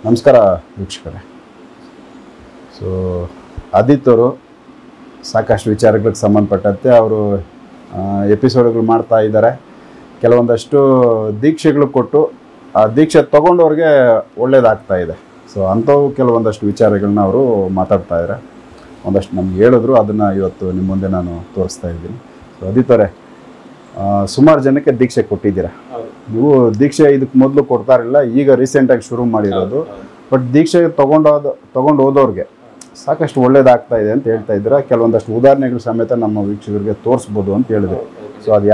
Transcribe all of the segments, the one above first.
ನಮಸ್ಕಾರ ವೀಕ್ಷಕರೇ. ಸೊ ಆದಿತ್ಯವರು ಸಾಕಷ್ಟು ವಿಚಾರಗಳಿಗೆ ಸಂಬಂಧಪಟ್ಟಂತೆ ಅವರು ಎಪಿಸೋಡ್ಗಳು ಮಾಡ್ತಾ ಇದ್ದಾರೆ. ಕೆಲವೊಂದಷ್ಟು ದೀಕ್ಷೆಗಳು ಕೊಟ್ಟು ಆ ದೀಕ್ಷೆ ತೊಗೊಂಡವ್ರಿಗೆ ಒಳ್ಳೇದಾಗ್ತಾ ಇದೆ. ಸೊ ಅಂಥವು ಕೆಲವೊಂದಷ್ಟು ವಿಚಾರಗಳನ್ನ ಅವರು ಮಾತಾಡ್ತಾ ಇದ್ದಾರೆ. ಒಂದಷ್ಟು ನಮ್ಗೆ ಹೇಳಿದ್ರು, ಅದನ್ನು ಇವತ್ತು ನಿಮ್ಮ ಮುಂದೆ ನಾನು ತೋರಿಸ್ತಾ ಇದ್ದೀನಿ. ಸೊ ಆದಿತ್ಯವರೇ, ಸುಮಾರು ಜನಕ್ಕೆ ದೀಕ್ಷೆ ಕೊಟ್ಟಿದ್ದೀರಾ. ನೀವು ದೀಕ್ಷೆ ಇದಕ್ಕೆ ಮೊದಲು ಕೊಡ್ತಾರಿಲ್ಲ, ಈಗ ರೀಸೆಂಟಾಗಿ ಶುರು ಮಾಡಿರೋದು. ಬಟ್ ದೀಕ್ಷೆ ತೊಗೊಂಡು ಹೋದವ್ರಿಗೆ ಸಾಕಷ್ಟು ಒಳ್ಳೇದಾಗ್ತಾ ಇದೆ ಅಂತ ಹೇಳ್ತಾ ಇದ್ದೀರಾ. ಕೆಲವೊಂದಷ್ಟು ಉದಾಹರಣೆಗಳು ಸಮೇತ ನಮ್ಮ ವೀಕ್ಷಕರಿಗೆ ತೋರಿಸ್ಬೋದು ಅಂತ ಹೇಳಿದ್ರು. ಸೊ ಅದು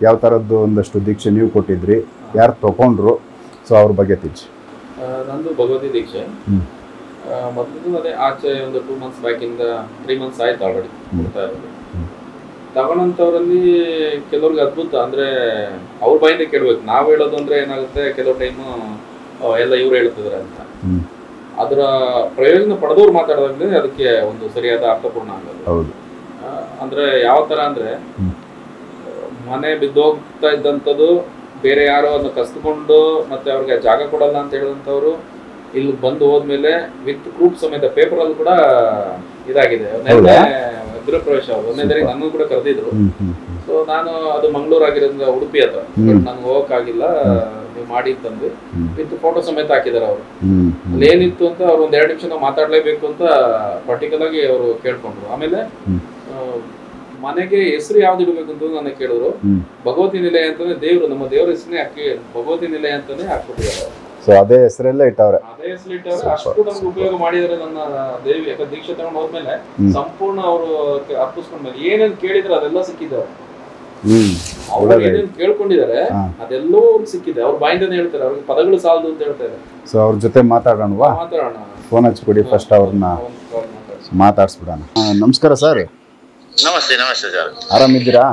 ಯಾವ ಥರದ್ದು ಒಂದಷ್ಟು ದೀಕ್ಷೆ ನೀವು ಕೊಟ್ಟಿದ್ರಿ, ಯಾರು ತೊಗೊಂಡ್ರು, ಸೊ ಅವ್ರ ಬಗ್ಗೆ ತಿಳಿಸಿ. ನಂದು ಭಗವತಿ ದೀಕ್ಷೆ ಮೊದಲು ಅದೇ ಆಚೆ ಒಂದು 2 months ಬ್ಯಾಕಿಂದ 3 months ಆಯ್ತು ಆಲ್ರೆಡಿ ಕೊಡ್ತಾ ಇರೋದು. ತಗೊಂಡಂಥವ್ರಲ್ಲಿ ಕೆಲವ್ರಿಗೆ ಅದ್ಭುತ ಅಂದ್ರೆ ಅವ್ರ ಬಾಯಿಂದ ಕೇಳ್ಬೇಕು. ನಾವು ಹೇಳೋದು ಅಂದ್ರೆ ಏನಾಗುತ್ತೆ, ಕೆಲವು ಟೈಮು ಎಲ್ಲ ಇವ್ರು ಹೇಳ್ತಿದಾರೆ ಅಂತ. ಅದರ ಪ್ರಯೋಜನ ಪಡೆದವ್ರು ಮಾತಾಡೋದ್ರೆ ಅದಕ್ಕೆ ಒಂದು ಸರಿಯಾದ ಅರ್ಥಪೂರ್ಣ ಆಗೋದು. ಅಂದ್ರೆ ಯಾವ ತರ ಅಂದ್ರೆ, ಮನೆ ಬಿದ್ದೋಗ್ತಾ ಇದ್ದಂಥದ್ದು ಬೇರೆ ಯಾರೋ ಅದನ್ನ ಕಸ್ದುಕೊಂಡು ಮತ್ತೆ ಅವ್ರಿಗೆ ಜಾಗ ಕೊಡಲ್ಲ ಅಂತ ಹೇಳಿದಂಥವ್ರು ಇಲ್ಲಿ ಬಂದು ಹೋದ್ಮೇಲೆ ವಿತ್ ಪ್ರೂಫ್ ಸಮೇತ ಪೇಪರ್ ಅಲ್ಲಿ ಕೂಡ ಇದಾಗಿದೆ. ಗೃಹ ಪ್ರವೇಶ ಒಂದನೇ ನನ್ನೂ ಕೂಡ ಕರೆದಿದ್ರು. ಸೊ ನಾನು ಅದು ಮಂಗಳೂರು ಆಗಿರೋದ್ರಿಂದ ಉಡುಪಿ ಹತ್ರ ನನ್ಗೆ ಹೋಗಕ್ಕಾಗಿಲ್ಲ, ನೀವು ಮಾಡಿ ತಂದು ವಿತ್ ಫೋಟೋ ಸಮೇತ ಹಾಕಿದಾರೆ ಅವರು. ಅಲ್ಲಿ ಏನಿತ್ತು ಅಂತ ಅವ್ರು 1-2 ನಿಮಿಷ ನಾವು ಮಾತಾಡ್ಲೇಬೇಕು ಅಂತ ಪರ್ಟಿಕ್ಯುಲರ್ ಆಗಿ ಅವರು ಕೇಳ್ಕೊಂಡ್ರು. ಆಮೇಲೆ ಮನೆಗೆ ಹೆಸರು ಯಾವ್ದು ಇಡಬೇಕು ಅಂತ ನನಗೆ ಕೇಳಿದ್ರು. ಭಗವತಿ ನಿಲಯ ಅಂತಾನೆ ದೇವ್ರು, ನಮ್ಮ ದೇವ್ರ ಹೆಸರನ್ನೇ ಹಾಕಿ ಭಗವತಿ ನಿಲಯ ಅಂತಾನೆ ಹಾಕ್ಬಿಟ್ಟಿದ್ದಾರೆ. ಸೊ ಅದೇ ಹೆಸರಲ್ಲೇ ಇಟ್ಟವ್ರೆ. ಅದೇ ಹೆಸರು ಇಟ್ಟವ್ರೆ. ಅಷ್ಟು ನಮ್ಗೆ ಉಪಯೋಗ ಮಾಡಿದಾರೆ ನನ್ನ ದೇವಿ. ಯಾಕಂದ್ರೆ ದೀಕ್ಷೆ ತಗೊಂಡು ಹೋದ್ಮೇಲೆ ಸಂಪೂರ್ಣ ಅವರು ಅರ್ಪಿಸ್ಕೊಂಡ್ಮೇಲೆ ಏನೇನ್ ಕೇಳಿದ್ರೆ ಅದೆಲ್ಲ ಸಿಕ್ಕಿದ್ದಾರೆ. ಅವ್ರು ಏನೇನ್ ಕೇಳ್ಕೊಂಡಿದ್ದಾರೆ ಅದೆಲ್ಲವೂ ಅವ್ರಿಗೆ ಸಿಕ್ಕಿದೆ. ಅವ್ರ ಬಾಯಿಂದಾನೆ ಹೇಳ್ತಾರೆ, ಅವ್ರಿಗೆ ಪದಗಳು ಸಾಲದು ಅಂತ ಹೇಳ್ತಾರೆ. ಸೊ ಅವ್ರ ಜೊತೆ ಮಾತಾಡೋಣವಾ? ಮಾತಾಡೋಣ. ಫೋನ್ ಹಚ್ಕೊಡಿ, ಫಸ್ಟ್ ಅವ್ರನ್ನ ಮಾತಾಡ್ಸ್ಬಿಡೋಣ. ನಮಸ್ಕಾರ ಸರ್. ನಮಸ್ತೆ. ನಮಸ್ತೆ ಸರ್. ಆರಾಮಿದ್ದೀರಾ?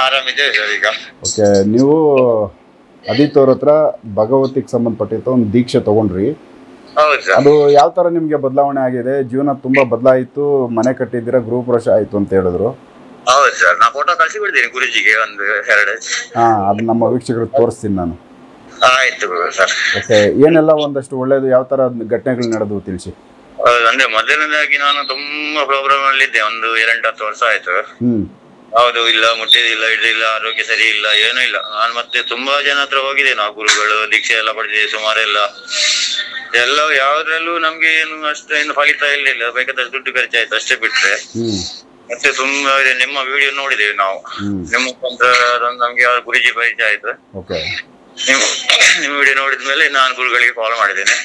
ಆರಾಮಿದ್ದೇವೆ ಸರ್. ಈಗ ಓಕೆ, ನೀವು ಆದಿತ್ಯವ್ರ ಹತ್ರ ಭಗವತಿಗೆ ಸಂಬಂಧಪಟ್ಟಿತ್ತು ಒಂದು ದೀಕ್ಷೆ ತಗೊಂಡ್ರಿ. ಅದು ಯಾವ ತರ ನಿಮ್ಗೆ ಬದಲಾವಣೆ ಆಗಿದೆ? ಜೀವನ ತುಂಬಾ ಬದಲಾಯಿತು, ಮನೆ ಕಟ್ಟಿದ್ದೀರಾ, ಗೃಹ ಪ್ರವೇಶ ಆಯ್ತು ಅಂತ ಹೇಳಿದ್ರು. ಹೌದು ಸರ್, ನಾ ಫೋಟೋ ಕಳಿಸಿ ಬಿಡ್ತೀನಿ ಗುರುಜಿಗೆ ಒಂದು 2. ಅದು ನಮ್ಮ ವೀಕ್ಷಕರಿಗೆ ತೋರಿಸ್ತೀನಿ ನಾನು. ಆಯ್ತು ಸರ್. ಓಕೆ, ಏನೆಲ್ಲ ಒಂದಷ್ಟು ಒಳ್ಳೇದು ಯಾವ ತರ ಘಟನೆಗಳು ನಡೆದು ತಿಳಿಸಿ. ಅಂದ್ರೆ ಮೊದಲನೇದಾಗಿ ನಾನು ತುಂಬಾ ಪ್ರಾಬ್ಲಮ್ ಅಲ್ಲಿ ಇದ್ದೆ. ಒಂದು 7-10 ವರ್ಷ ಆಯ್ತು. ಹೌದು, ಇಲ್ಲ ಮುಟ್ಟಿದಿಲ್ಲ, ಹಿಡಿದಿಲ್ಲ, ಆರೋಗ್ಯ ಸರಿ ಇಲ್ಲ, ಏನೂ ಇಲ್ಲ. ನಾನು ಮತ್ತೆ ತುಂಬಾ ಜನ ಹತ್ರ ಹೋಗಿದೆ, ನಾವು ಗುರುಗಳು ದೀಕ್ಷೆ ಎಲ್ಲ ಪಡೆದಿದೆ ಸುಮಾರೆಲ್ಲ. ಎಲ್ಲ ಯಾವ್ದ್ರಲ್ಲೂ ನಮ್ಗೆ ಏನು ಅಷ್ಟೇನು ಫಲಿತ ಇರ್ಲಿಲ್ಲ. ಬೇಕಾದಷ್ಟು ದುಡ್ಡು ಖರ್ಚಾಯ್ತು ಅಷ್ಟೇ ಬಿಟ್ರೆ. ಮತ್ತೆ ತುಂಬಾ ನಿಮ್ಮ ವಿಡಿಯೋ ನೋಡಿದೇವೆ ನಾವು. ನಿಮ್ಮ ಮುಖಾಂತರ ನಮ್ಗೆ ಯಾರು ಗುರುಜಿ ಪರಿಚಯ ಆಯ್ತು. ನಿಮ್ಮ ವಿಡಿಯೋ ನೋಡಿದ್ಮೇಲೆ ನಾನು ಗುರುಗಳಿಗೆ ಫಾಲೋ ಮಾಡಿದ್ದೇನೆ.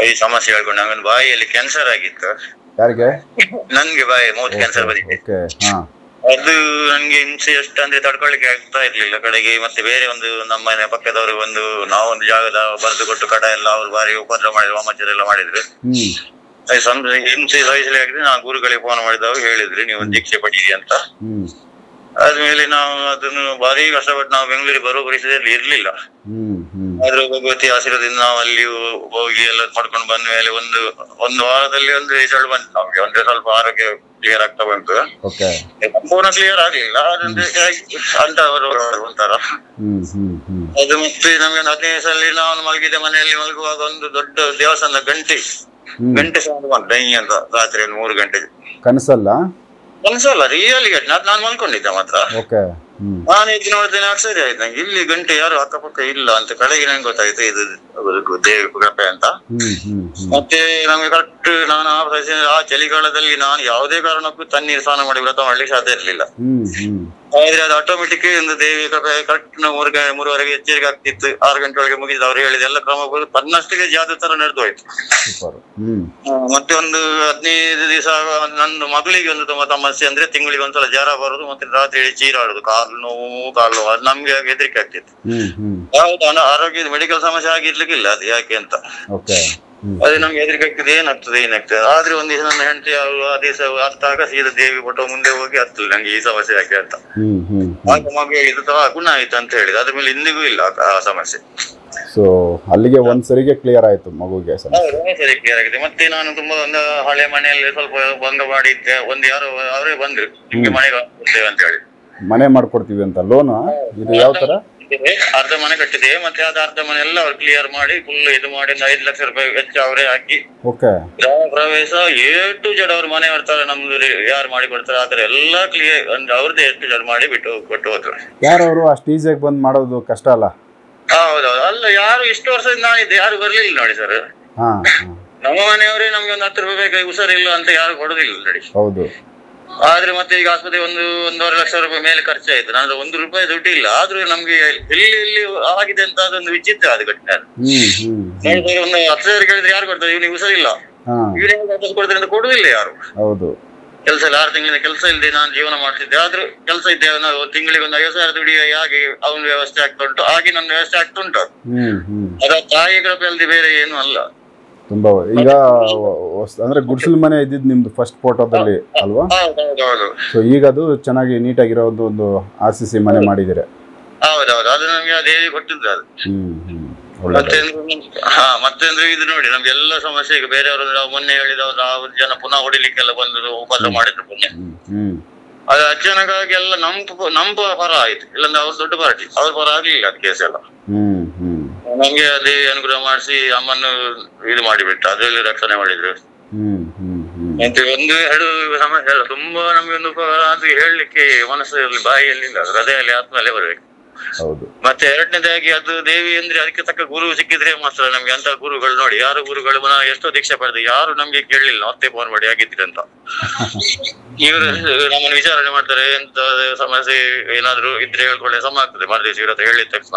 ಈ ಸಮಸ್ಯೆ ಹೇಳ್ಕೊಂಡು ನಂಗೊಂದು ಬಾಯಿಯಲ್ಲಿ ಕ್ಯಾನ್ಸರ್ ಆಗಿತ್ತು. ಯಾರಿಗೆ? ನನ್ಗೆ ಬಾಯಿ ಮೌತ್ ಕ್ಯಾನ್ಸರ್ ಬಂದಿದೆ. ಅದು ನನ್ಗೆ ಹಿಂಸೆ ಎಷ್ಟು ಅಂದ್ರೆ ತಡ್ಕೊಳ್ಲಿಕ್ಕೆ ಆಗ್ತಾ ಇರ್ಲಿಲ್ಲ ಕಡೆಗೆ. ಮತ್ತೆ ಬೇರೆ ಒಂದು ನಮ್ಮ ಮನೆ ಪಕ್ಕದವರು ನಾವೊಂದು ಜಾಗದ ಬರೆದು ಕೊಟ್ಟು ಕಡ ಎಲ್ಲ ಅವ್ರು ಬಾರಿ ಉಪದ್ರ ಮಾಡಿದ್ರು, ವಾಮಾಚಾರ ಎಲ್ಲ ಮಾಡಿದ್ರು. ಹಿಂಸೆ ಸಹಿಸಲಿ ಆಗಿದೆ. ನಾನು ಗುರುಗಳಿಗೆ ಫೋನ್ ಮಾಡಿದವಾಗ ಹೇಳಿದ್ರಿ ನೀವು ದೀಕ್ಷೆ ಪಡೀರಿ ಅಂತ. ಆದ್ಮೇಲೆ ನಾವು ಅದನ್ನು ಭಾರಿ ಕಷ್ಟಪಟ್ಟು ನಾವು ಬೆಂಗಳೂರಿಗೆ ಬರುವ ಪರಿಸ್ಥಿತಿಯಲ್ಲಿ ಇರ್ಲಿಲ್ಲ. ಆದ್ರೂ ಭಗವತಿ ಆಶೀರ್ವಾದದಿಂದ ನಾವು ಅಲ್ಲಿ ಹೋಗಿ ಎಲ್ಲ ಪಡ್ಕೊಂಡು ಬಂದ ಮೇಲೆ ಒಂದು ವಾರದಲ್ಲಿ ಒಂದು ರಿಸಲ್ಟ್ ಬಂತು ನಮ್ಗೆ. ಅಂದ್ರೆ ಸ್ವಲ್ಪ ಆರೋಗ್ಯ ಕ್ಲಿಯರ್ ಆಗ್ತಾ ಬಂತು. ಸಂಪೂರ್ಣ ಕ್ಲಿಯರ್ ಆಗ್ಲಿಲ್ಲ, ಅದಂದ್ರೆ ಅಂತವರು ಒಂಥರ ಅದು. ಮತ್ತೆ ನಮ್ಗೆ 15 ಸಲ ನಾವು ಮಲಗಿದ್ದೆ, ಮನೆಯಲ್ಲಿ ಮಲಗುವಾಗ ಒಂದು ದೊಡ್ಡ ದೇವಸ್ಥಾನದ ಗಂಟೆ ಸೌಂಡ್ ಬಂತು ಡೈ ಅಂತ. ರಾತ್ರಿ 3 ಗಂಟೆಗೆ. ಕನಸಲ್ಲ, ರಿಯಲಿ ನಾನು ಮಲ್ಕೊಂಡಿದ್ದೆ ಮಾತ್ರ. ನಾನು ಈಗ ನೋಡ್ತೇನೆ, ಸರಿ ಆಯ್ತು ನಂಗೆ. ಇಲ್ಲಿ ಗಂಟೆ ಯಾರು ಅಕ್ಕಪಕ್ಕ ಇಲ್ಲ ಅಂತ ಕಡೆಗೆ ನಂಗೆ ಗೊತ್ತಾಯ್ತು ಇದು ದೇವಿ ಕೃಪೆ ಅಂತ. ಮತ್ತೆ ನಮ್ಗೆ ಕರೆಕ್ಟ್ ನಾನು ಆ ಚಳಿಗಾಲದಲ್ಲಿ ನಾನು ಯಾವುದೇ ಕಾರಣಕ್ಕೂ ತಣ್ಣೀರು ಸ್ನಾನ ಮಾಡಿ ವ್ರತ ಮಾಡ್ಲಿಕ್ಕೆ ಸಾಧ್ಯ ಇರ್ಲಿಲ್ಲ. ಆದ್ರೆ ಅದು ಆಟೋಮೆಟಿಕ್ ಒಂದು ದೇವಿ ಕೃಪೆ. ಕರೆಕ್ಟ್ 3:30 ಎಚ್ಚರಿಕೆ ಆಗ್ತಿತ್ತು. 6 ಗಂಟೆ ಒಳಗೆ ಮುಗಿದ ಅವ್ರು ಹೇಳಿದ ಎಲ್ಲ ಕ್ರಮ ತನ್ನಷ್ಟಿಗೆ ಜಾದು ತರ ನಡೆದು ಹೋಯ್ತು. ಮತ್ತೆ ಒಂದು 15 ದಿವಸ ನನ್ನ ಮಗಳಿಗೆ ಒಂದು ತುಂಬಾ ಸಮಸ್ಯೆ ಅಂದ್ರೆ, ತಿಂಗಳಿಗೆ ಒಂದ್ಸಲ ಜ್ವರ ಬರುದು, ಮತ್ತೆ ರಾತ್ರಿ ಚೀರಾಡುದು, ಕಾಲು ನೋವು. ಅದು ನಮ್ಗೆ ಹೆದರಿಕೆ ಆಗ್ತಿತ್ತು. ಯಾವ್ದು ಆರೋಗ್ಯದ ಮೆಡಿಕಲ್ ಸಮಸ್ಯೆ ಆಗಿರ್ಲಿಕ್ಕಿಲ್ಲ, ಅದು ಯಾಕೆ ಅಂತ. ಅದೇ ನಮ್ಗೆ ಹೆದರಿಕೆ ಆಗ್ತದೆ, ಏನಾಗ್ತದೆ. ಆದ್ರೆ ಒಂದ್ ದಿವಸ ನನ್ನ ಹೆಂಡತಿ ಆ ದಿವಸ ಹತ್ತಾಗ ಸೀದಾ ದೇವಿ ಫೋಟೋ ಮುಂದೆ ಹೋಗಿ ಹತ್ತಲ್ಲ ನಂಗೆ ಈ ಸಮಸ್ಯೆ ಯಾಕೆ ಅಂತ. ಆಗ ಮಗು ಹೇಳಿದ ಗುಣ ಆಯ್ತು ಅಂತ ಹೇಳಿದ. ಅದ್ರ ಮೇಲೆ ಇಂದಿಗೂ ಇಲ್ಲ ಆ ಸಮಸ್ಯೆ. ಸೊ ಅಲ್ಲಿಗೆ ಒಂದ್ಸರಿಗೆ ಕ್ಲಿಯರ್ ಆಯ್ತು ಮಗುಗೆ? ಸರಿ, ಕ್ಲಿಯರ್ ಆಗಿದೆ. ಮತ್ತೆ ನಾನು ತುಂಬಾ ಒಂದು ಹಳೆ ಮನೆಯಲ್ಲಿ ಸ್ವಲ್ಪ ಭಂಗ ಮಾಡಿದ್ದೆ. ಯಾರೋ ಅವರೇ ಬಂದ್ರು, ನಿಮ್ಗೆ ಮನೆಗೆ ಬರ್ತೇವೆ ಅಂತ ಹೇಳಿ. ಮನೆ ಮಾಡ್ಕೊಡ್ತೀವಿ ಅಂತ ಲೋನ್? ಇದು ಯಾವ ತರ? ಅರ್ಧ ಮನೆ ಕಟ್ಟಿದ್ದೇವೆ, ಮತ್ತೆ ಅದ ಅರ್ಧ ಮನೆ ಎಲ್ಲ ಅವ್ರು ಕ್ಲಿಯರ್ ಮಾಡಿ ಫುಲ್ ಇದು ಮಾಡಿ 5 ಲಕ್ಷ ರೂಪಾಯಿ ವೆಚ್ಚ ಅವರೇ ಹಾಕಿ ಗೃಹ ಪ್ರವೇಶ ಟು ಜಡ್ ಅವ್ರ ಮನೆ ಬರ್ತಾರೆ, ನಮ್ದು ಯಾರು ಮಾಡಿ ಕೊಡ್ತಾರೆ ಆತರ ಎಲ್ಲ ಕ್ಲಿಯರ್ ಅವ್ರದ್ದೇ ಜಡ್ ಮಾಡಿ ಕೊಟ್ಟು ಹೋದ್ರು. ಯಾರವರು ಅಷ್ಟು ಈಸಿಯಾಗಿ ಬಂದ್ ಮಾಡೋದು ಕಷ್ಟ ಅಲ್ಲ? ಹೌದೌದು. ಅಲ್ಲ, ಯಾರು ಇಷ್ಟು ವರ್ಷದಿಂದ ನಾನಿದ್ದೆ ಯಾರು ಬರ್ಲಿಲ್ಲ ನೋಡಿ ಸರ್. ನಮ್ಮ ಮನೆಯವರೇ ನಮ್ಗೆ ಒಂದು 10 ರೂಪಾಯಿ ಬೇಕಾಗಿ ಹುಷಾರಿಲ್ಲ ಅಂತ ಯಾರು ಕೊಡುದಿಲ್ಲ ನೋಡಿ. ಹೌದು. ಆದ್ರೆ ಮತ್ತೆ ಈಗ ಆಸ್ಪತ್ರೆ 1.5 ಲಕ್ಷ ರೂಪಾಯಿ ಮೇಲೆ ಖರ್ಚಾಯ್ತು. ನಾನು 1 ರೂಪಾಯಿ ದುಡ್ಡು ಇಲ್ಲ, ಆದ್ರೂ ನಮ್ಗೆ ಎಲ್ಲಿ ಆಗಿದೆ ಅಂತ ಅದೊಂದು ವಿಚಿತ್ರ ಅದು ಘಟನೆ. ಒಂದು 10,000 ಕೇಳಿದ್ರೆ ಯಾರು ಕೊಡ್ತಾರೆ? ಇವ್ನಿಗೆ ಹುಷಾರಿಲ್ಲ, ಇವ್ನಿಗೆ ಕೊಡ್ತಾರೆ ಅಂತ ಕೊಡುದಿಲ್ಲ ಯಾರು. ಹೌದು. ಕೆಲಸ ಇಲ್ಲ, 6 ತಿಂಗಳಿಂದ ಕೆಲಸ ಇಲ್ಲದೆ ನಾನು ಜೀವನ ಮಾಡ್ತಿದ್ದೆ, ಆದ್ರೂ ಕೆಲಸ ಇದ್ದೆ. ನಾವು ತಿಂಗಳಿಗೆ ಒಂದು 50,000 ದುಡಿ ಹಾಗೆ ಅವನ ವ್ಯವಸ್ಥೆ ಆಗ್ತಾ ಉಂಟು, ಹಾಗೆ ನನ್ನ ವ್ಯವಸ್ಥೆ ಆಗ್ತಾ ಉಂಟು. ಅದ ತಾಯಿ ಕೃಪೆ ಅಲ್ಲದೆ ಬೇರೆ ಏನು ಅಲ್ಲ. ತುಂಬಾ ಈಗ ಅಂದ್ರೆ ಗುಡಿಸಲು ಮನೆ ಇದ್ದಿದ್ದು ನಿಮ್ದು ಫಸ್ಟ್ ಫೋಟೋದಲ್ಲಿ ಅಲ್ವಾ? ಸೊ ಈಗ ಅದು ಚೆನ್ನಾಗಿ ನೀಟಾಗಿರೋ ಒಂದು RCC ಮನೆ ಮಾಡಿದಿರ. ಹೌದೌದು, ಅದು ನಮ್ಗೆ ದೇವಿ ಕೊಟ್ಟಿದ್ದು ಅದು. ಮತ್ತೇಂದ್ರೆ ಇದು ನೋಡಿ ನಮ್ಗೆ ಎಲ್ಲ ಸಮಸ್ಯೆ. ಈಗ ಬೇರೆಯವರು ನಾವು ಮೊನ್ನೆ ಹೇಳಿದವರು ಆ ಜನ ಪುನಃ ಹೊಡಿಲಿಕ್ಕೆಲ್ಲ ಬಂದು ಉಪದ್ರ ಮಾಡಿದ್ರು ಪುಣ್ಯ. ಅದು ಅಚಾನಕ್ಕಾಗಿ ಎಲ್ಲ ನಮ್ ಪರ ಆಯ್ತು, ಇಲ್ಲಾಂದ್ರೆ ಅವ್ರು ದೊಡ್ಡ ಪಾರ್ಟಿ, ಅವ್ರ ಪರ ಆಗ್ಲಿಲ್ಲ ಅದು ಕೇಸ್ ಎಲ್ಲ. ನಮ್ಗೆ ಅದೇ ಅನುಗ್ರಹ ಮಾಡಿಸಿ ಅಮ್ಮನ್ನು ಇದು ಮಾಡಿಬಿಟ್ಟು ಅದ್ರಲ್ಲಿ ರಕ್ಷಣೆ ಮಾಡಿದ್ರು. ಮತ್ತೆ 1-2 ಸಮಸ್ಯೆ ಅಲ್ಲ, ತುಂಬಾ ನಮ್ಗೆ ಒಂದು ಅದು ಹೇಳಲಿಕ್ಕೆ ಮನಸ್ಸಲ್ಲಿ ಬಾಯಿಯಲ್ಲಿ ಇಲ್ಲ, ಹೃದಯದಲ್ಲಿ ಆತ್ಮಲ್ಲೇ ಬರ್ಬೇಕು. ಮತ್ತೆ ಎರಡನೇದಾಗಿ ಅದು ದೇವಿ ಅಂದ್ರೆ ಅದಕ್ಕೆ ತಕ್ಕ ಗುರು ಸಿಕ್ಕಿದ್ರೆ ಮಾತ್ರ ನಮ್ಗೆ. ಅಂತ ಗುರುಗಳು ನೋಡಿ, ಯಾರು ಗುರುಗಳು ಎಷ್ಟೋ ದೀಕ್ಷೆ ಪಡೆದು ಯಾರು ನಮ್ಗೆ ಕೇಳಲಿಲ್ಲ, ಮತ್ತೆ ಫೋನ್ ಮಾಡಿ ಆಗಿದ್ರಿ ಅಂತ. ಇವರು ನಮ್ಮನ್ನು ವಿಚಾರಣೆ ಮಾಡ್ತಾರೆ, ಎಂತ ಸಮಸ್ಯೆ ಏನಾದ್ರು ಇದ್ರೆ ಹೇಳ್ಕೊಳ್ಳೆ ಸಮ ಆಗ್ತದೆ ಮರದಿವಸ ಇವ್ರ ಹತ್ರ ಹೇಳಿದ ತಕ್ಷಣ.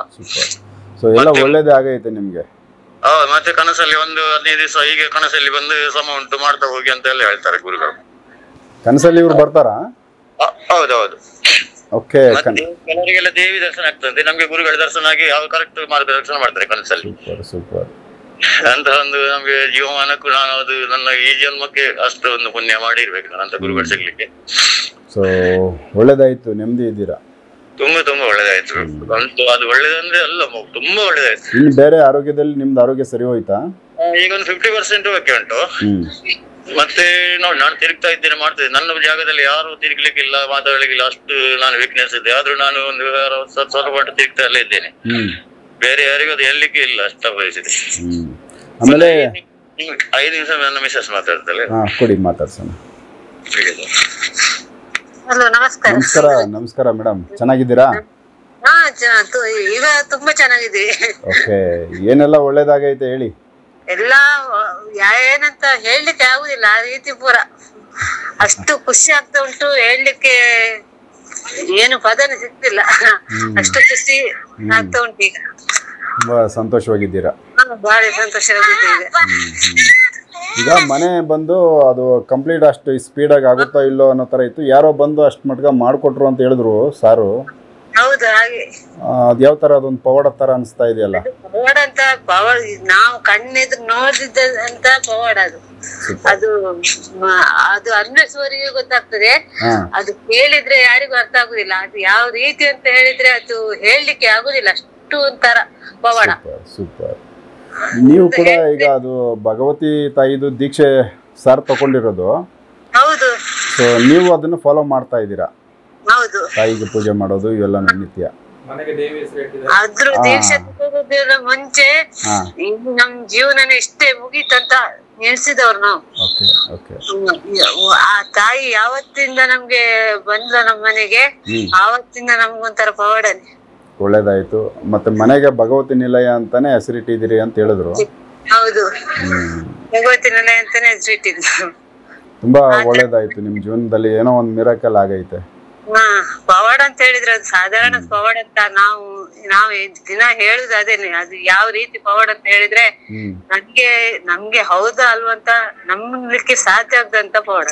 ಒಳ್ಳೇದೇ ಆಗೈತೆ ನಿಮ್ಗೆ. ಹೌದು. ಮತ್ತೆ ಕನಸಲ್ಲಿ 15 ದಿವಸ ಹೀಗೆ ಕನಸಲ್ಲಿ ಬಂದು ಸಮ ಉಂಟು ಮಾಡ್ತಾ ಹೋಗಿ ಅಂತ ಎಲ್ಲ ಹೇಳ್ತಾರೆ ಗುರುಗಳು. ಕನಸಲ್ಲಿ ಇವ್ರು ಬರ್ತಾರಾ? ಹೌದೌದು. ಕೆಲವರಿಗೆಲ್ಲ ದೇವಿ ದರ್ಶನ ಆಗ್ತದೆ, ನಮ್ಗೆ ಗುರುಗಳ ದರ್ಶನ ಆಗಿ ಅವ್ರು ಕರೆಕ್ಟ್ ಮಾರ್ಗದರ್ಶನ ಮಾಡ್ತಾರೆ ಕನಸಲ್ಲಿ. ಅಂತ ಒಂದು ನಮ್ಗೆ ಜೀವಮಾನಕ್ಕೂ ನಾನು ಅದು ನನ್ನ ಈ ಜನ್ಮಕ್ಕೆ ಅಷ್ಟು ಒಂದು ಪುಣ್ಯ ಮಾಡಿರ್ಬೇಕು ಅಂತ ಗುರುಗಳು ಸಿಗ್ಲಿಕ್ಕೆ. ಸೊ ಒಳ್ಳೇದಾಯ್ತು, ನೆಮ್ಮದಿ ಇದ್ದೀರಾ? ತುಂಬಾ ಒಳ್ಳೇದಾಯ್ತು. ಅದು ಒಳ್ಳೇದಂದ್ರೆ ಅಲ್ಲ, ತುಂಬಾ ಒಳ್ಳೇದಾಯ್ತು. ಇನ್ನು ಬೇರೆ ಆರೋಗ್ಯದಲ್ಲಿ ನಿಮ್ದು ಆರೋಗ್ಯ ಸರಿ ಹೋಯ್ತಾ? ಈಗ ಒಂದು 50% ಓಕೆ ಉಂಟು. ಮತ್ತೆ ನೋಡಿ, ನಾನು ತಿರುಗ್ತಾ ಇದ್ದೇನೆ, ಮಾಡ್ತಿದ್ದೆ. ನನ್ನ ಜಾಗದಲ್ಲಿ ಯಾರು ತಿರುಗ್ಲಿಕ್ಕಿಲ್ಲ, ಮಾತಾಡ್ಲಿಕ್ಕಿಲ್ಲ, ಅಷ್ಟು ನಾನು ವೀಕ್ನೆಸ್ ಇದೆ. ಆದ್ರೂ ನಾನು ಒಂದು ಸ್ವಲ್ಪ ಮಟ್ಟ ತಿರುಗ್ತಾ ಎಲ್ಲ ಇದ್ದೇನೆ. ಬೇರೆ ಯಾರಿಗೂ ಅದು ಹೇಳಲಿಕ್ಕೆ ಇಲ್ಲ, ಅಷ್ಟ ಪರಿಸ್ಥಿತಿ. ಆಮೇಲೆ 5 ನಿಮಿಷ ನನ್ನ ಮಿಸಸ್ ಮಾತಾಡ್ತಾಳೆ, ಕೊಡಿ ಮಾತಾಡ್ಸೋಣ. ಹಲೋ, ನಮಸ್ಕಾರ. ನಮಸ್ಕಾರ ಮೇಡಮ್, ಚೆನ್ನಾಗಿದ್ದೀರಾ? ಈಗ ತುಂಬಾ ಚೆನ್ನಾಗಿದೆ. ಓಕೆ, ಏನೆಲ್ಲ ಒಳ್ಳೇದಾಗೈತೆ ಹೇಳಿ. ಎಲ್ಲ ಏನಂತ ಹೇಳಲಿಕ್ಕೆ ಆಗುದಿಲ್ಲ, ಆ ರೀತಿ ಪೂರ ಅಷ್ಟು ಖುಷಿ ಆಗ್ತಾ ಉಂಟು. ಹೇಳಲಿಕ್ಕೆ ಏನು ಪದನೇ ಸಿಗ್ತಿಲ್ಲ, ಅಷ್ಟು ಖುಷಿ ಆಗ್ತಾ ಉಂಟು. ಈಗ ತುಂಬಾ ಸಂತೋಷವಾಗಿದ್ದೀರಾ? ಬಹಳ ಸಂತೋಷವಾಗಿದ್ದೀವಿ. ಈಗ ಮನೆ ಬಂದು ಅದು ಕಂಪ್ಲೀಟ್ ಅಷ್ಟು ಸ್ಪೀಡಾಗಿ ಆಗುತ್ತಾ ಇಲ್ಲೋ ಅನ್ನೋ ತರ ಇತ್ತು. ಯಾರೋ ಬಂದು ಅಷ್ಟು ಮಟ್ಟ ಮಾಡ್ಕೊಟ್ರು ಅಂತ ಹೇಳಿದ್ರು ಸಾರು. ಹೌದು, ಹಾಗೆ ಅದ್ ಯಾವ ತರ ಅದೊಂದು ಪವಾಡ ತರ ಅನಿಸ್ತಾ ಇದೆಯಲ್ಲ? ಪವಾಡ ಅಂತ, ನಾವು ಕಣ್ಣೆದ್ರು ನೋಡಿದ್ದ ಅಂತ ಪವಾಡ ಅದು. ಅದು ಅನ್ವೇಷುವವರಿಗೆ ಗೊತ್ತಾಗ್ತದೆ, ಅದು ಕೇಳಿದ್ರೆ ಯಾರಿಗೂ ಅರ್ಥ ಆಗುದಿಲ್ಲ. ಅದು ಯಾವ ರೀತಿ ಅಂತ ಹೇಳಿದ್ರೆ ಅದು ಹೇಳಲಿಕ್ಕೆ ಆಗುದಿಲ್ಲ, ಅಷ್ಟು ಒಂಥರ ಪವಾಡ. ಸೂಪರ್. ನೀವು ಕೂಡ ಈಗ ಅದು ಭಗವತಿ ತಾಯಿದು ದೀಕ್ಷೆ ಸಾರ್ ತಗೊಂಡಿರೋದು? ಹೌದು. ಸೊ ನೀವು ಅದನ್ನ ಫಾಲೋ ಮಾಡ್ತಾ ಇದ್ದೀರಾ? ಹೌದು. ತಾಯಿಗೆ ಪೂಜೆ ಮಾಡೋದು ಇವೆಲ್ಲ ನಿತ್ಯ. ಅದ್ರ ದೀಕ್ಷೆ ತಗೋದಿಲ್ಲ ಮುಂಚೆ ನಮ್ ಜೀವನನೇ ಇಷ್ಟೇ ಮುಗೀತಂತ ಎಣಿಸಿದವ್ರು ನಾವು. ಆ ತಾಯಿ ಯಾವತ್ತಿಂದ ನಮ್ಗೆ ಬಂದ್ಲ ನಮ್ಮ ಮನೆಗೆ, ಆವತ್ತಿಂದ ನಮ್ಗೊಂಥರ ಪವಾಡನೆ. ಒಳ್ಳೇದಾಯ್ತು. ಮತ್ತೆ ಮನೆಗೆ ಭಗವತಿ ನಿಲಯ ಅಂತಾನೆ ಹೆಸರಿಟ್ಟಿದ್ದೀರಿ ಅಂತ ಹೇಳಿದ್ರು. ಹೌದು, ಭಗವತಿ ನಿಲಯ ಅಂತಾನೆ ಹೆಸರಿಟ್ಟಿದ್ರು. ತುಂಬಾ ಒಳ್ಳೇದಾಯ್ತು. ನಿಮ್ ಜೀವನದಲ್ಲಿ ಏನೋ ಒಂದ್ ಮಿರಾಕಲ್ ಆಗೈತೆ. ಪವಾಡ ಅಂತ ಹೇಳಿದ್ರೆ ಅದು ಸಾಧಾರಣ ಪವಾಡ ಅಂತ ನಾವು ದಿನ ಹೇಳುದು ಅದೇನೆ. ಅದು ಯಾವ ರೀತಿ ಪವಾಡ ಅಂತ ಹೇಳಿದ್ರೆ ನಮ್ಗೆ ಹೌದಾ ಅಲ್ವಾ ಅಂತ ನಂಬಲಿಕ್ಕೆ ಸಾಧ್ಯ ಆಗದಂತ ಪವಾಡ.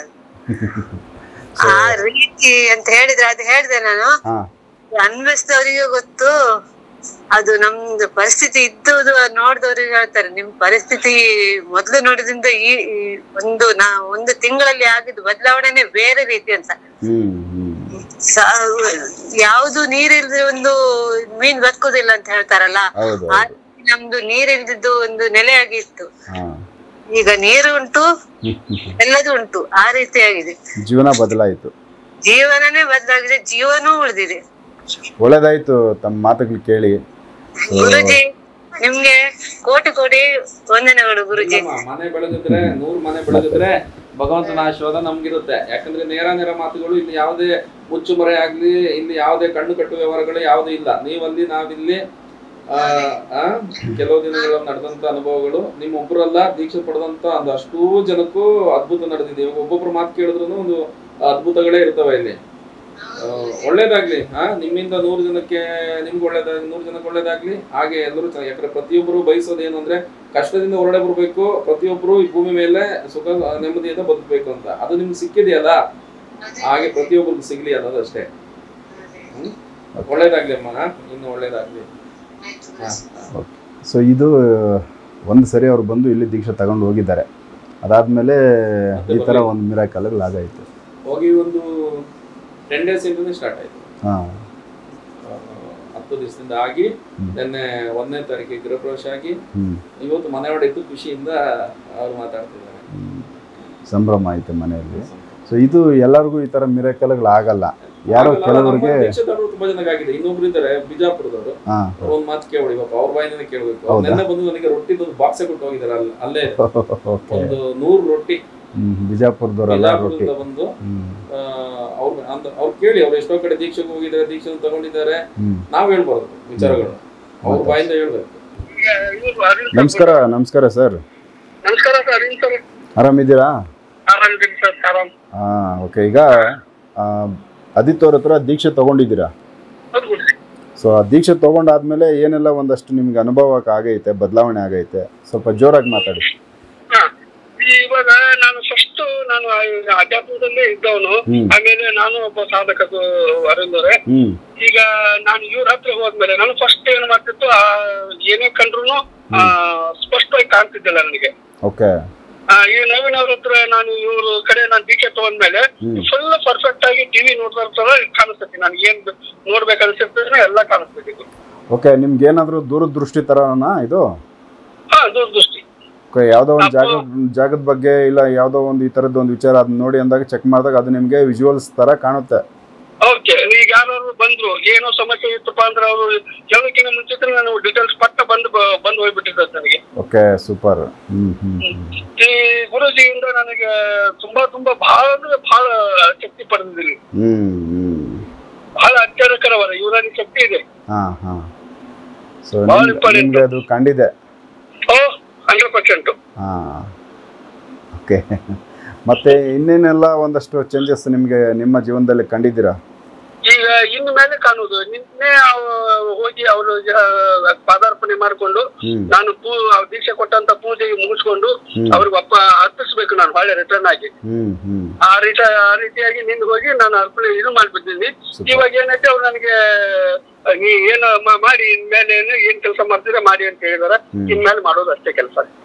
ಆ ರೀತಿ ಅಂತ ಹೇಳಿದ್ರೆ ಅದು ಹೇಳಿದೆ ನಾನು. ಅನ್ವಯಿಸಿದವರಿಗೆ ಗೊತ್ತು, ಅದು ನಮ್ದು ಪರಿಸ್ಥಿತಿ ಇದ್ದುದು ನೋಡಿದವ್ರಿಗೆ ಹೇಳ್ತಾರೆ. ನಿಮ್ ಪರಿಸ್ಥಿತಿ ಮೊದ್ಲು ನೋಡಿದ್ರಿಂದ ಈ ಒಂದು ತಿಂಗಳಲ್ಲಿ ಆಗಿದ್ದು ಬದಲಾವಣೆನೆ ಬೇರೆ ರೀತಿ ಅಂತ. ಯಾವ್ದು ನೀರಿಲ್ದೆ ಒಂದು ಮೀನ್ ಬದುಕುದಿಲ್ಲ ಅಂತ ಹೇಳ್ತಾರಲ್ಲ, ನಮ್ದು ನೀರಿಲ್ದಿದ್ದು ಒಂದು ನೆಲೆಯಾಗಿತ್ತು. ಈಗ ನೀರು ಉಂಟು, ಎಲ್ಲದೂ ಉಂಟು, ಆ ರೀತಿಯಾಗಿದೆ. ಜೀವನ ಬದಲಾಯಿತು, ಜೀವನನೇ ಬದಲಾಗಿದೆ, ಜೀವನೂ ಉಳಿದಿದೆ. ಒಳ್ಳೇದಾಯ್ತು ತಮ್ಮ ಮಾತುಗಳು ಕೇಳಿ. ಗುರುಜಿ ನಿಮ್ಗೆ ಕೋಟಿ ಕೋಟಿ ವಂದನೆಗಳು ಗುರುಜಿ. ಮನೆ ಬೆಳೆದಿದ್ರೆ 100 ಮನೆ ಬೆಳೆದಿದ್ರೆ ಭಗವಂತನ ಆಶೀರ್ವಾದ ನಮ್ಗಿರುತ್ತೆ. ಯಾಕಂದ್ರೆ ನೇರ ಮಾತುಗಳು ಇಲ್ಲಿ ಯಾವುದೇ ಮುಚ್ಚುಮರೆ ಆಗ್ಲಿ, ಇಲ್ಲಿ ಯಾವುದೇ ಕಣ್ಣು ಕಟ್ಟು ವ್ಯವಹಾರಗಳು ಯಾವುದೂ ಇಲ್ಲ. ನೀವಲ್ಲಿ ನಾವಿಲ್ಲಿ ಕೆಲವು ದಿನಗಳ ನಡೆದಂತ ಅನುಭವಗಳು ನಿಮ್ಮೊಬ್ಬರಲ್ಲ, ದೀಕ್ಷೆ ಪಡೆದಂತ ಒಂದು ಅಷ್ಟೂ ಜನಕ್ಕೂ ಅದ್ಭುತ ನಡೆದಿದೆ. ಒಬ್ಬೊಬ್ರು ಮಾತು ಕೇಳಿದ್ರು ಒಂದು ಅದ್ಭುತಗಳೇ ಇರ್ತವೆ ಇಲ್ಲಿ. ಒಳ್ಳೇದಾಗ್ಲಿ. ನಿಮ್ಮಿಂದ 100 ಜನಕ್ಕೆ ನಿಮ್ಗೆ ಒಳ್ಳೇದಾಗ್ಲಿ, 100 ಜನಕ್ಕೆ ಒಳ್ಳೇದಾಗ್ಲಿ. ಹಾಗೆ ಎಲ್ಲರೂ ಚೆನ್ನಾಗಿ, ಯಾಕಂದ್ರೆ ಪ್ರತಿಯೊಬ್ಬರು ಬಯಸೋದು ಏನು ಅಂದ್ರೆ ಕಷ್ಟದಿಂದ ಹೊರಡೆ ಬರ್ಬೇಕು, ಪ್ರತಿಯೊಬ್ರು ಈ ಭೂಮಿ ಮೇಲೆ ಸುಖ ನೆಮ್ಮದಿಯಿಂದ ಬದುಕಬೇಕು ಅಂತ. ಅದು ನಿಮ್ಗೆ ಸಿಕ್ಕಿದೆಯಲ್ಲ, ಹಾಗೆ ಪ್ರತಿಯೊಬ್ಬರಿಗೂ ಸಿಗ್ಲಿ ಅನ್ನೋದು ಅಷ್ಟೇ. ಒಳ್ಳೇದಾಗ್ಲಿ ಅಮ್ಮ, ಇನ್ನು ಒಳ್ಳೇದಾಗ್ಲಿ. ಸೊ ಇದು ಒಂದು ಸರಿ ಅವ್ರು ಬಂದು ಇಲ್ಲಿ ದೀಕ್ಷೆ ತಗೊಂಡು ಹೋಗಿದ್ದಾರೆ. ಅದಾದ್ಮೇಲೆ ಈ ತರ ಒಂದು ಮಿರಾಕಲ್ಗಳು ಆಗಾಯ್ತು. ಹೋಗಿ ಒಂದು 10 days ಇಂದನೇ ಸ್ಟಾರ್ಟ್ ಆಯ್ತು. 10 ದಿವಸದಿಂದ ಆಗಿ ನಿನ್ನೆ 1ನೇ ತಾರೀಕಿಗೆ ಗೃಹಪ್ರವೇಶ ಆಗಿ ಇವತ್ತು ಮನೆ ಹೊಡೆಯಿತು. ಖುಷಿಯಿಂದ ಅವ್ರು ಮಾತಾಡ್ತಿದ್ದಾರೆ. ಸಂಭ್ರಮ ಆಯ್ತು ಮನೆಯಲ್ಲಿ. ಸೊ ಇದು ಎಲ್ಲರಿಗೂ ಈ ತರ ಮಿರಾಕಲ್ಗಳು ಆಗಲ್ಲ. ಯಾರೋ ಕೆಲವರಿಗೆ ತುಂಬಾ ಜನಕ್ಕಾಗಿದೆ. ಇನ್ನೊಬ್ರು ಇದ್ದಾರೆ ಬಿಜಾಪುರದವರು, ಅವ್ರ ಒಂದ್ ಮಾತು ಕೇಳಿ ಪಾಪ, ಅವ್ರ ಬಾಯಿನೇ ಕೇಳ್ಬೇಕು. ನೆನ್ನೆ ಬಂದು ನನಗೆ ರೊಟ್ಟಿ ಬಾಕ್ಸ್ ಕೊಟ್ಟು ಹೋಗಿದ್ದಾರೆ. ಅಲ್ಲೇ ಒಂದು 100 ರೊಟ್ಟಿ ಬಿಜಾಪುರದವರೆಲ್ಲ ರೊಟ್ಟಿ ಬಂದು ಅವ್ರು ಕೇಳಿ, ಅವ್ರು ಎಷ್ಟೋ ಕಡೆ ದೀಕ್ಷೆಗೆ ಹೋಗಿದ್ದಾರೆ, ದೀಕ್ಷೆ ತಗೊಂಡಿದ್ದಾರೆ. ನಾವ್ ಹೇಳ್ಬಾರ್ದು ವಿಚಾರಗಳು, ಅವ್ರ ಬಾಯಿಂದ ಹೇಳ್ಬೇಕು. ನಮಸ್ಕಾರ. ನಮಸ್ಕಾರ ಸರ್. ಆರಾಮಿದ್ದೀರಾ? ಓಕೆ. ಈಗ ಆದಿತ್ಯ ಅವ್ರ ಹತ್ರ ದೀಕ್ಷೆ ತಗೊಂಡಿದ್ದೀರಾ? ಸೊ ಆ ದೀಕ್ಷೆ ತಗೊಂಡಾದ್ಮೇಲೆ ಏನೆಲ್ಲ ಒಂದಷ್ಟು ನಿಮ್ಗೆ ಅನುಭವ ಆಗೈತೆ, ಬದಲಾವಣೆ ಆಗೈತೆ? ಸ್ವಲ್ಪ ಜೋರಾಗಿ ಮಾತಾಡಿ. ಇವಾಗ ನಾನು ಅಧ್ಯಾತ್ಮದಲ್ಲೇ ಇದ್ದವನು. ಆಮೇಲೆ ನಾನು ಒಬ್ಬ ಸಾಧಕ ಅರುಂದರೆ. ಈಗ ನಾನು ಇವ್ರ ಹತ್ರ ಹೋದ್ಮೇಲೆ ನಾನು ಫಸ್ಟ್ ಏನ್ ಮಾಡ್ತಿತ್ತು, ಏನೇ ಕಂಡ್ರು ಸ್ಪಷ್ಟವಾಗಿ ಕಾಣ್ತಿದ್ದಿಲ್ಲ ನನಗೆ. ಓಕೆ. ಈ ನವೀನ್ ಅವ್ರ ಹತ್ರ ನಾನು ಇವ್ರ ಕಡೆ ನಾನು ದೀಕ್ಷೆ ತಗೊಂಡ್ಮೇಲೆ ಫುಲ್ ಪರ್ಫೆಕ್ಟ್ ಆಗಿ ಟಿವಿ ನೋಡ್ತಾ ಕಾಣಿಸ್ತೈತಿ. ನಾನು ಏನ್ ನೋಡ್ಬೇಕು ಅನ್ಸಿರ್ತದೆ ಎಲ್ಲ ಕಾಣಿಸ್ತಿತ್ತು. ಓಕೆ. ನಿಮ್ಗೆ ಏನಾದ್ರು ದೂರದೃಷ್ಟಿ ತರನಾ ಇದು? ದೂರದೃಷ್ಟಿ. ಯಾವ್ದೋ ಒಂದು ಜಾಗದ ಬಗ್ಗೆ ಇಲ್ಲ ಯಾವ್ದೋ ಒಂದು ಈ ತರದ್ದು ಒಂದು ವಿಚಾರ ಅದನ್ನ ನೋಡಿ ಅಂದಾಗ ಚೆಕ್ ಮಾಡಿದಾಗ ಅದು ನಿಮ್ಗೆ ವಿಜುವಲ್ಸ್ ತರ ಕಾಣುತ್ತೆ. ಓಕೆ. ಈಗ ಯಾರು ಬಂದ್ರು ಏನೋ ಸಮಸ್ಯೆ ಇತ್ತಪ್ಪ ಅಂದ್ರೆ ಅವರು ಹೇಳೋಕ್ಕಿಂತ ಮುಂಚಿತ ನಾನು ಡೀಟೇಲ್ಸ್ ಪಟ್ಟ ಬಂದು ಹೋಗ್ಬಿಟ್ಟಿದ್ದೆ ನನಗೆ. Okay, super. ಈ ಗುರುಜಿಯಿಂದ ನನಗೆ ತುಂಬಾ ಬಹಳ ಶಕ್ತಿ ಪಡೆದಿದ್ದೀನಿ. ಬಹಳ ಆಶ್ಚರ್ಯಕರವಾದ ಯುನಾನಿ ಶಕ್ತಿ ಇದೆ. ಸೊ ನಿಮ್ಗೆ ಅದು ಕಂಡಿದೆ? 100%. ಓಕೆ. ಮತ್ತೆ ಇನ್ನೇನೆಲ್ಲ ಒಂದಷ್ಟು ಚೇಂಜಸ್ ನಿಮ್ಗೆ ನಿಮ್ಮ ಜೀವನದಲ್ಲಿ ಕಂಡಿದ್ದೀರಾ? ಈಗ ಇನ್ನು ಮೇಲೆ ಕಾಣುವುದು, ನಿನ್ನೆ ಹೋಗಿ ಅವರು ಪಾದಾರ್ಪಣೆ ಮಾಡ್ಕೊಂಡು ನಾನು ದೀಕ್ಷೆ ಕೊಟ್ಟಂತ ಪೂಜೆ ಮುಗಿಸ್ಕೊಂಡು ಅವ್ರಿಗೆ ಅರ್ಪಿಸ್ಬೇಕು ನಾನು ಹೊಳೆ ರಿಟರ್ನ್ ಆಗಿ. ಆ ರೀತಿಯಾಗಿ ನಿನ್ನೆ ಹೋಗಿ ನಾನು ಅರ್ಪಣೆ ಇದು ಮಾಡ್ಬಿಟ್ಟಿದ್ದೀನಿ. ಇವಾಗ ಏನೈತೆ ಅವ್ರು ನನಗೆ ನೀ ಏನು ಮಾಡಿ ಇನ್ಮೇಲೆ ಏನ್ ಕೆಲಸ ಮಾಡ್ತೀರಾ ಮಾಡಿ ಅಂತ ಹೇಳಿದಾರೆ. ಇನ್ಮೇಲೆ ಮಾಡೋದು ಅಷ್ಟೇ ಕೆಲಸ.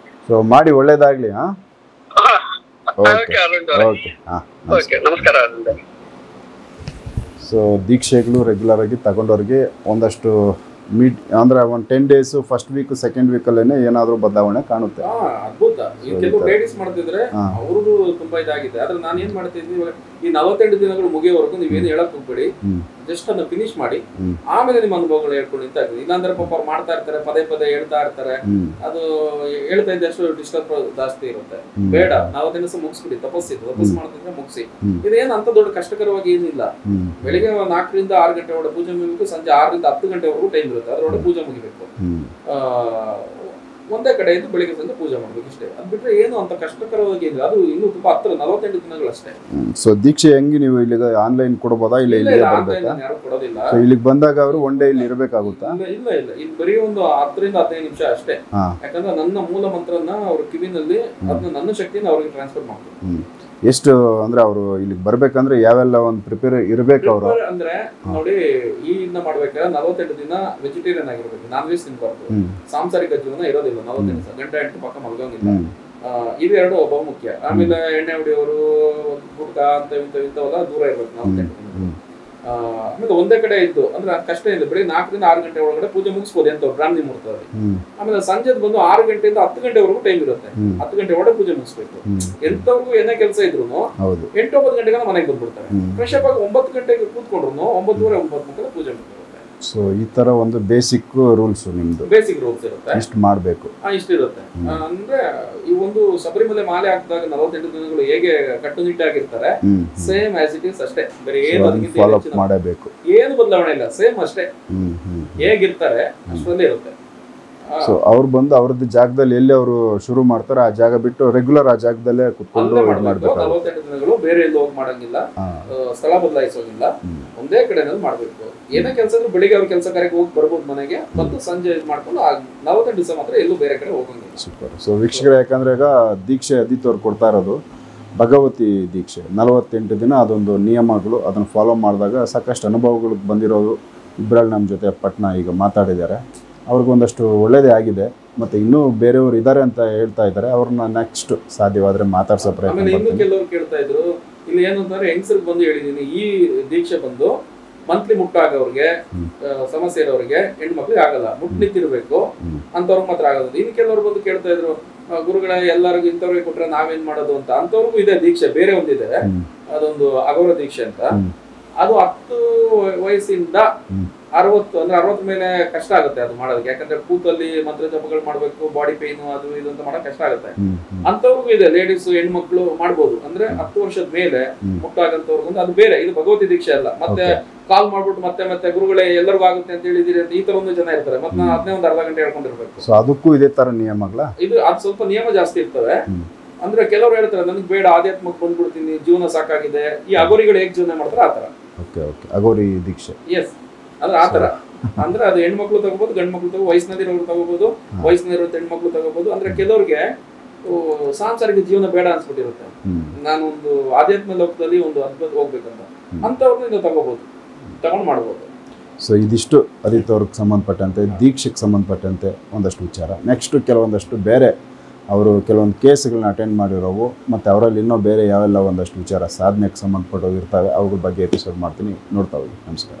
ಸೊ ಮಾಡಿ ಒಳ್ಳೇದಾಗ್ಲಿ. ನಮಸ್ಕಾರ ಅರುಣ್. ಸೊ ದೀಕ್ಷೆಗಳು ರೆಗ್ಯುಲರ್ ಆಗಿ ತಗೊಂಡವ್ರಿಗೆ ಒಂದಷ್ಟು ಅಂದ್ರೆ ಒಂದು 10 days ಫಸ್ಟ್ ವೀಕ್ ಸೆಕೆಂಡ್ ವೀಕಲ್ಲೇನೆ ಏನಾದರೂ ಬದಲಾವಣೆ ಕಾಣುತ್ತೆ. ಅದ್ಭುತ. ಕೆಲವು ಲೇಡೀಸ್ ಮಾಡ್ತಿದ್ರೆ ಅವ್ರಿಗೂ ತುಂಬಾ ಇದಾಗಿದೆ. ಆದ್ರೆ ನಾನು ಏನ್ ಮಾಡ್ತಿದ್ವಿ, ಈ 48 ದಿನಗಳು ಮುಗಿಯೋವರೆಗೂ ನೀವೇನು ಹೇಳಕ್ ಹೋಗ್ಬೇಡಿ, ಜಸ್ಟ್ ಅದನ್ನ ಫಿನಿಶ್ ಮಾಡಿ ಆಮೇಲೆ ನಿಮ್ಮ ಅನುಭವಗಳು ಹೇಳ್ಕೊಂಡು ನಿಂತ. ಇಲ್ಲಾಂದ್ರೆ ಪಾಪ ಅವ್ರು ಮಾಡ್ತಾ ಇರ್ತಾರೆ, ಪದೇ ಹೇಳ್ತಾ ಇರ್ತಾರೆ. ಅದು ಹೇಳ್ತಾ ಇದ್ದಷ್ಟು ಡಿಸ್ಟರ್ಬ್ ಜಾಸ್ತಿ ಇರುತ್ತೆ. ಬೇಡ, 40 ದಿವಸ ಮುಗಿಸ್ಬಿಡಿ. ತಪಸ್ಸು ಮಾಡ್ತಿದ್ರೆ ಮುಗಿಸಿ. ಇದೇನು ಅಂತ ದೊಡ್ಡ ಕಷ್ಟಕರವಾಗಿ ಏನಿಲ್ಲ. ಬೆಳಿಗ್ಗೆ 4 ರಿಂದ 6 ಗಂಟೆ ಒಳಗೆ ಪೂಜೆ ಮುಗಿಬೇಕು, ಸಂಜೆ 6 ರಿಂದ 10 ಗಂಟೆವರೆಗೂ ಟೈಮ್ ಇರುತ್ತೆ. ಅದ್ರೊಳಗೆ ಪೂಜೆ ಮುಗಿಬೇಕು. ಒಂದೇ ಕಡೆ ಇದ್ದು ಬೆಳಿಗ್ಗೆ ಸಂಜೆ ಪೂಜೆ ಮಾಡ್ಬೇಕು ಇಷ್ಟೇ. ಅದ್ ಬಿಟ್ರೆ ಏನು ಅಂತ ಕಷ್ಟಕರವಾಗಿ ಇಲ್ಲ. ಅದು ಇನ್ನೂ ತುಂಬಾ ಹತ್ರ 48 ದಿನಗಳಷ್ಟೇ. ಸೊ ದೀಕ್ಷೆ ಹೆಂಗೆ ನೀವು ಇಲ್ಲಿಗೆ ಆನ್ಲೈನ್ ಕೊಡಬಹುದಾ? ಇಲ್ಲ ಇಲ್ಲಿ ಬರ್ಬೇಕಾ? ಯಾರು ಕೊಡೋದಿಲ್ಲ. ಸೊ ಇಲ್ಲಿಗೆ ಬಂದಾಗ ಅವರು ಒನ್ ಡೇ ಇಲ್ಲಿ ಇರಬೇಕಾಗುತ್ತಾ? ಇಲ್ಲ ಇಲ್ಲಿ ಬರೀ ಒಂದು 10 ರಿಂದ 15 ನಿಮಿಷ ಅಷ್ಟೇ. ಯಾಕಂದ್ರೆ ನನ್ನ ಮೂಲ ಮಂತ್ರನ ಅವ್ರ ಕಿವಿನಲ್ಲಿ ಅದನ್ನ ನನ್ನ ಶಕ್ತಿನ ಅವ್ರಿಗೆ ಟ್ರಾನ್ಸ್ಫರ್ ಮಾಡ್ತಾರೆ. ಎಷ್ಟು ಅಂದ್ರೆ ಅವರು ಇಲ್ಲಿಗೆ ಬರ್ಬೇಕಂದ್ರೆ ಯಾವೆಲ್ಲ ಒಂದು ಪ್ರಿಪೇರ್ ಇರ್ಬೇಕು ಅವರು? ಅಂದ್ರೆ ನೋಡಿ, ಈ ಇನ್ನ ಮಾಡ್ಬೇಕಾದ್ರೆ 48 ದಿನ ವೆಜಿಟೇರಿಯನ್ ಆಗಿರ್ಬೇಕು, ನಾನ್ ವೆಜ್ ತಿನ್ಬಾರ್ದು. ಸಾಂಸಾರಿಕ ಜೀವನ ಇರೋದಿಲ್ಲ 48 ದಿವಸ. ಗಂಟೆ 8 ಪಕ್ಕ ಮಲ್ಗಂಗಿಲ್ಲ. ಇವೆರಡು ಬಹುಮುಖ್ಯ. ಆಮೇಲೆ ಎಣ್ಣೆ ಹೊಡಿಯೋರು, ಗುಡ್ಕ ಅಂತ ಇಂಥವೆಲ್ಲ ದೂರ ಇರ್ಬೇಕು 48 ದಿನ. ಆಮೇಲೆ ಒಂದೇ ಕಡೆ ಇದ್ದು ಅಂದ್ರೆ ಕಷ್ಟ ಇಲ್ಲ. ಬೆಳಿಗ್ಗೆ 4 ರಿಂದ 6 ಗಂಟೆ ಒಳಗಡೆ ಪೂಜೆ ಮುಗಿಸ್ಬೋದು ಅಂತ ಬ್ರಾಹ್ಮಣಿ ಮುಹೂರ್ತದಲ್ಲಿ. ಆಮೇಲೆ ಸಂಜೆ ಬಂದು 6 ಗಂಟೆಯಿಂದ 10 ಗಂಟೆವರೆಗೂ ಟೈಮ್ ಇರುತ್ತೆ. 10 ಗಂಟೆ ಒಳಗೆ ಪೂಜೆ ಮುಗಿಸ್ಬೇಕು. ಎಂತವರೆಗೂ ಏನೇ ಕೆಲಸ ಇದ್ರು 8-9 ಗಂಟೆಗೆ ಮನೆಗೆ ಬಂದ್ಬಿಡ್ತಾರೆ. ಫ್ರೆಶ್ ಅಪ್ ಆಗಿ 9 ಗಂಟೆಗೆ ಕೂತ್ಕೊಂಡ್ರು 9:30 9:30 ಪೂಜೆ ಮಾಡ್ತಾರೆ. ಸೊ ಈ ಥರ ಒಂದು ಬೇಸಿಕ್ ರೂಲ್ಸು ನಿಮ್ಮದು, ಬೇಸಿಕ್ ರೂಲ್ಸ್ ಇರುತ್ತೆ, ಇಷ್ಟು ಮಾಡಬೇಕು, ಇಷ್ಟಿರುತ್ತೆ. ಅಂದ್ರೆ ಈ ಒಂದು ಶಬರಿಮಲೆ ಮಾಲೆ ಹಾಕಿದಾಗ 48 ದಿನಗಳು ಹೇಗೆ ಕಟ್ಟುನಿಟ್ಟಾಗಿರ್ತಾರೆ, ಸೇಮ್ ಆಸ್ ಇಟ್ ಇಸ್ ಅಷ್ಟೇ, ಬೇರೆ ಏನು ಅದಕ್ಕಿಂತ ಫಾಲೋ ಅಪ್ ಮಾಡಬೇಕು, ಏನು ಬದಲಾವಣೆ ಇಲ್ಲ, ಸೇಮ್ ಅಷ್ಟೇ ಹೇಗಿರ್ತಾರೆ ಅಷ್ಟರಲ್ಲೇ ಇರುತ್ತೆ. ಸೊ ಅವ್ರು ಬಂದು ಅವ್ರದ್ದು ಜಾಗದಲ್ಲಿ ಎಲ್ಲಿ ಅವರು ಶುರು ಮಾಡ್ತಾರೆ ಆ ಜಾಗ ಬಿಟ್ಟು ರೆಗ್ಯುಲರ್ ಆ ಜಾಗದಲ್ಲೇ ಕುತ್ಕೊಂಡು ಮಾಡ್ಬೇಕು. 48 ದಿನಗಳು ಬೇರೆ ಎಲ್ಲೂ ಹೋಗಿ ಮಾಡಂಗಿಲ್ಲ, ಸ್ಥಳ ಬದಲಾಯಿಸೋಗಿಲ್ಲ, ಒಂದೇ ಕಡೆನಲ್ಲಿ ಮಾಡ್ಬೇಕು. ಏನೇ ಕೆಲಸ ಇದ್ರು ಬೆಳಿಗ್ಗೆ ಅವ್ರ ಕೆಲಸ ಕಾರ್ಯಕ್ಕೆ ಹೋಗಿ ಬರ್ಬೋದು ಮನೆಗೆ, ಮತ್ತು ಸಂಜೆ ಮಾಡ್ಕೊಂಡು 48 ದಿವಸ ಮಾತ್ರ ಎಲ್ಲೂ ಬೇರೆ ಕಡೆ ಹೋಗಂಗಿಲ್ಲ. ಸೂಪರ್. ಸೊ ವೀಕ್ಷಕರೇ, ಯಾಕಂದ್ರೆ ಈಗ ದೀಕ್ಷೆ ಅದಿತ್ ಅವ್ರು ಕೊಡ್ತಾ ಇರೋದು ಭಗವತಿ ದೀಕ್ಷೆ 48 ದಿನ, ಅದೊಂದು ನಿಯಮಗಳು, ಅದನ್ನು ಫಾಲೋ ಮಾಡಿದಾಗ ಸಾಕಷ್ಟು ಅನುಭವಗಳು ಬಂದಿರೋದು. ಇಬ್ಬರಲ್ಲಿ ನಮ್ಮ ಜೊತೆ ಪಟ್ನಾ ಈಗ ಮಾತಾಡಿದ್ದಾರೆ, ಅವ್ರಿಗೊಂದಷ್ಟು ಒಳ್ಳೇದೇ ಆಗಿದೆ, ಮತ್ತು ಇನ್ನೂ ಬೇರೆಯವರು ಇದ್ದಾರೆ ಅಂತ ಹೇಳ್ತಾ ಇದ್ದಾರೆ. ಅವ್ರನ್ನ ನೆಕ್ಸ್ಟ್ ಸಾಧ್ಯವಾದರೆ ಮಾತಾಡ್ಸೋ ಪ್ರಯತ್ನ ಮಾಡ್ತೀನಿ. ಇನ್ನು ಕೆಲವರು ಕೇಳ್ತಾ ಇದ್ರು, ಇಲ್ಲಿ ಏನು ಅಂತಂದ್ರೆ ಹೆಂಗಸರಿಗೆ ಬಂದು ಹೇಳಿದೀನಿ, ಈ ದೀಕ್ಷೆ ಬಂದು ಮಂತ್ಲಿ ಮುಟ್ಟಾಗವ್ರಿಗೆ, ಸಮಸ್ಯೆ ಇರೋರಿಗೆ, ಹೆಣ್ಮಕ್ಳಿಗೆ ಆಗಲ್ಲ, ಮುಟ್ಟು ನಿಂತಿರ್ಬೇಕು ಅಂತವ್ರಿಗೆ ಮಾತ್ರ ಆಗೋದು. ಇನ್ನು ಕೆಲವರು ಬಂದು ಕೇಳ್ತಾ ಇದ್ರು, ಗುರುಗಳ ಎಲ್ಲರಿಗೂ ಇಂಥವ್ರಿಗೆ ಕೊಟ್ರೆ ನಾವೇನ್ ಮಾಡೋದು ಅಂತ. ಅಂತವ್ರಿಗೂ ಇದೆ ದೀಕ್ಷೆ, ಬೇರೆ ಒಂದಿದೆ, ಅದೊಂದು ಅಘೋರ ದೀಕ್ಷೆ ಅಂತ. ಅದು 10 ವಯಸ್ಸಿಂದ 60 ಅಂದ್ರೆ 60 ಮೇಲೆ ಕಷ್ಟ ಆಗುತ್ತೆ ಅದು ಮಾಡೋದಕ್ಕೆ, ಯಾಕಂದ್ರೆ ಕೂತಲ್ಲಿ ಮಂತ್ರ ಜಪಗಳು ಮಾಡ್ಬೇಕು, ಬಾಡಿ ಪೇನ್ ಅದು ಇದು ಅಂತ ಮಾಡಕ್ ಕಷ್ಟ ಆಗುತ್ತೆ. ಅಂತವ್ರಿಗೂ ಇದೆ, ಲೇಡೀಸ್ ಹೆಣ್ಮಕ್ಳು ಮಾಡ್ಬೋದು. ಅಂದ್ರೆ 10 ವರ್ಷದ ಮೇಲೆ ಮುಟ್ಟಾಗಂತವ್ರಿಗೂ ಅದು ಬೇರೆ, ಇದು ಭಗವತಿ ದೀಕ್ಷೆ ಅಲ್ಲ. ಮತ್ತೆ ಕಾಲ್ ಮಾಡ್ಬಿಟ್ಟು ಮತ್ತೆ ಗುರುಗಳೇ ಎಲ್ಲರಿಗೂ ಆಗುತ್ತೆ ಅಂತ ಹೇಳಿದಿರಿ ಅಂತ ಈ ತರ ಒಂದು ಜನ ಇರ್ತಾರೆ, ಮತ್ತೆ ನಾನು ಅದನ್ನೇ ಒಂದು ಅರ್ಧ ಗಂಟೆ ಹೇಳ್ಕೊಂಡಿರ್ಬೇಕು. ಸೊ ಅದಕ್ಕೂ ಇದೇ ತರ ನಿಯಮಗಳ, ಇದು ಅದು ಸ್ವಲ್ಪ ನಿಯಮ ಜಾಸ್ತಿ ಇರ್ತವೆ. ಅಂದ್ರೆ ಕೆಲವರು ಹೇಳ್ತಾರೆ, ನನಗೆ ಬೇಡ, ಆಧ್ಯಾತ್ಮಕ್ಕೆ ಬಂದ್ಬಿಡ್ತೀನಿ, ಜೀವನ ಸಾಕಾಗಿದೆ. ಈ ಅಗೋರಿಗಳು ಹೇಗೆ ಜೀವನ ಮಾಡ್ತಾರೆ ಆತರ. ಓಕೆ ಓಕೆ, ಅಗೋರಿ ದೀಕ್ಷೆ. ಎಸ್, ಅಂದ್ರೆ ಆತರ. ಅಂದ್ರೆ ಅದು ಹೆಣ್ಮಕ್ಳು ತಗೋಬಹುದು, ಗಂಡು ಮಕ್ಳು ತಗೋ, ವಯಸ್ಸಿನಲ್ಲಿರೋರು ತಗೋಬಹುದು, ವಯಸ್ಸಿನಲ್ಲಿರೋ ಹೆಣ್ಮಕ್ಳು ತಗೋಬಹುದು. ಅಂದ್ರೆ ಕೆಲವ್ರಿಗೆ ಸಾಂಸಾರಿಕ ಜೀವನ ಬೇಡ ಅನ್ಸ್ಬಿಟ್ಟಿರುತ್ತೆ, ನಾನೊಂದು ಆಧ್ಯಾತ್ಮ ಲೋಕದಲ್ಲಿ ಒಂದು ಅದ್ಭುತ ಹೋಗ್ಬೇಕಂತ, ಅಂತವ್ರನ್ನ ಇದು ತಗೊಂಡು ಮಾಡ್ಬೋದು. ಸೊ ಇದಿಷ್ಟು ಅದಿತ್ ಅವ್ರಿಗೆ ಸಂಬಂಧಪಟ್ಟಂತೆ, ದೀಕ್ಷೆಗೆ ಸಂಬಂಧಪಟ್ಟಂತೆ ಒಂದಷ್ಟು ವಿಚಾರ. ನೆಕ್ಸ್ಟ್ ಕೆಲವೊಂದಷ್ಟು ಬೇರೆ ಅವರು ಕೆಲವೊಂದು ಕೇಸ್ಗಳನ್ನ ಅಟೆಂಡ್ ಮಾಡಿರೋವು, ಮತ್ತು ಅವರಲ್ಲಿ ಇನ್ನೂ ಬೇರೆ ಯಾವೆಲ್ಲ ಒಂದಷ್ಟು ವಿಚಾರ ಸಾಧನೆಗೆ ಸಂಬಂಧಪಟ್ಟವು ಇರ್ತವೆ, ಅವುಗಳ ಬಗ್ಗೆ ಎಪಿಸೋಡ್ ಮಾಡ್ತೀನಿ, ನೋಡ್ತಾ ಹೋಗಿ. ನಮಸ್ಕಾರ.